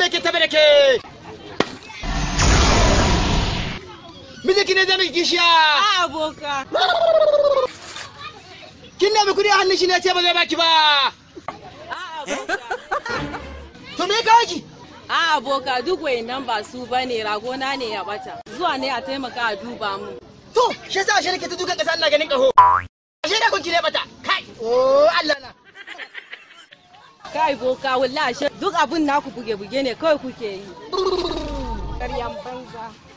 ke tabe da ke. Mijinki ne zai miki kishiya. A aboka. Kin nemi kuɗi a hannun shi ne ce ba zai baki ba. A aboka. To me kawo ki? A aboka duk wayannan ba su bane ragona ne ya bata. Zuwa ne a taimaka a duba mu. To shi yasa ashe nake ta dukan ƙasa ina ganin ƙaho. Ashe da kun ki ne bata. Kai. Oh Allah na. Kai boka wallahi duk abun naku buge-buge ne kawai kuke yi. Ƙaryan banza.